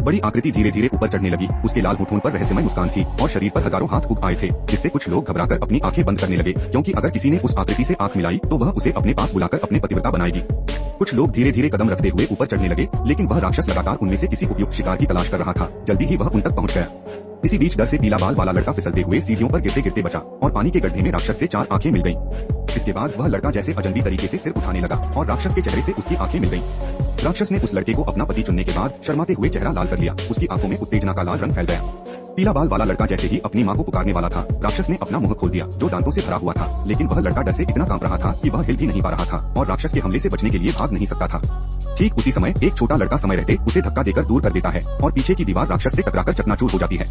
बड़ी आकृति धीरे धीरे ऊपर चढ़ने लगी। उसके लाल होठों पर रहस्यमय मुस्कान थी और शरीर पर हजारों हाथ उग आए थे, जिससे कुछ लोग घबराकर अपनी आंखें बंद करने लगे, क्योंकि अगर किसी ने उस आकृति से आंख मिलाई तो वह उसे अपने पास बुलाकर अपने पतिव्रता बनाएगी। कुछ लोग धीरे धीरे कदम रखते हुए ऊपर चढ़ने लगे, लेकिन वह राक्षस लगातार उनमें से किसी उपयुक्त शिकार की तलाश कर रहा था। जल्दी ही वह उन तक पहुंच गया। इसी बीच डर से पीला बाल वाला लड़का फिसलते हुए सीढ़ियों पर गिरते गिरते बचा और पानी के गड्ढे में राक्षस से 4 आंखें मिल गईं। इसके बाद वह लड़का जैसे अजनबी तरीके से सिर उठाने लगा और राक्षस के चेहरे से उसकी आंखें मिल गईं। राक्षस ने उस लड़के को अपना पति चुनने के बाद शर्माते हुए चेहरा लाल कर लिया। उसकी आंखों में उत्तेजना का लाल रंग फैल गया। पीला बाल वाला लड़का जैसे ही अपनी मां को पुकारने वाला था, राक्षस ने अपना मुंह खोल दिया जो दांतों से भरा हुआ था, लेकिन वह लड़का डर से इतना कांप रहा था कि वह हिल भी नहीं पा रहा था और राक्षस के हमले से बचने के लिए भाग नहीं सकता था। ठीक उसी समय एक छोटा लड़का समय रहते उसे धक्का देकर दूर कर देता है और पीछे की दीवार राक्षस से टकराकर चकनाचूर हो जाती है।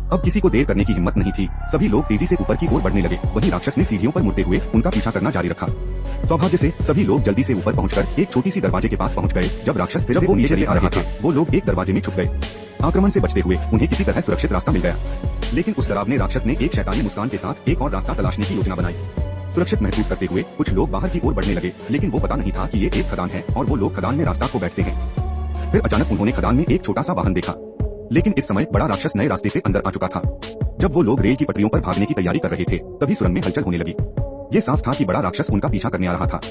अब किसी को देर करने की हिम्मत नहीं थी। सभी लोग तेजी से ऊपर की ओर बढ़ने लगे। वहीं राक्षस ने सीढ़ियों पर मुड़ते हुए उनका पीछा करना जारी रखा। सौभाग्य से सभी लोग जल्दी से ऊपर पहुंचकर एक छोटी सी दरवाजे के पास पहुंच गए। जब राक्षस फिर से नीचे से आ रहा था, वो लोग एक दरवाजे में छुप गए। आक्रमण से बचते हुए उन्हें किसी तरह सुरक्षित रास्ता मिल गया, लेकिन उस डरावने राक्षस ने एक शैतानी मुस्कान के साथ एक और रास्ता तलाशने की योजना बनाई। सुरक्षित महसूस करते हुए कुछ लोग बाहर की ओर बढ़ने लगे, लेकिन वो पता नहीं था कि ये एक खदान है और वो लोग खदान में रास्ता खो बैठते हैं। फिर अचानक उन्होंने खदान में एक छोटा सा वाहन देखा, लेकिन इस समय बड़ा राक्षस नए रास्ते से अंदर आ चुका था। जब वो लोग रेल की पटरियों पर भागने की तैयारी कर रहे थे, तभी सुरंग में हलचल होने लगी। ये साफ था कि बड़ा राक्षस उनका पीछा करने आ रहा था।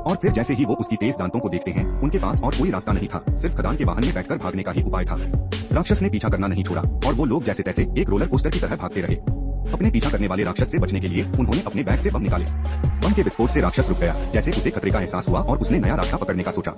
और फिर जैसे ही वो उसकी तेज दांतों को देखते हैं, उनके पास और कोई रास्ता नहीं था, सिर्फ खदान के वाहन में बैठकर भागने का ही उपाय था। राक्षस ने पीछा करना नहीं छोड़ा और वो लोग जैसे तैसे एक रोलर कोस्टर की तरह भागते रहे। अपने पीछा करने वाले राक्षस से बचने के लिए उन्होंने अपने बैग से बम निकाले। बम के विस्फोट से राक्षस रुक गया, जैसे उसे खतरे का एहसास हुआ और उसने नया रास्ता पकड़ने का सोचा।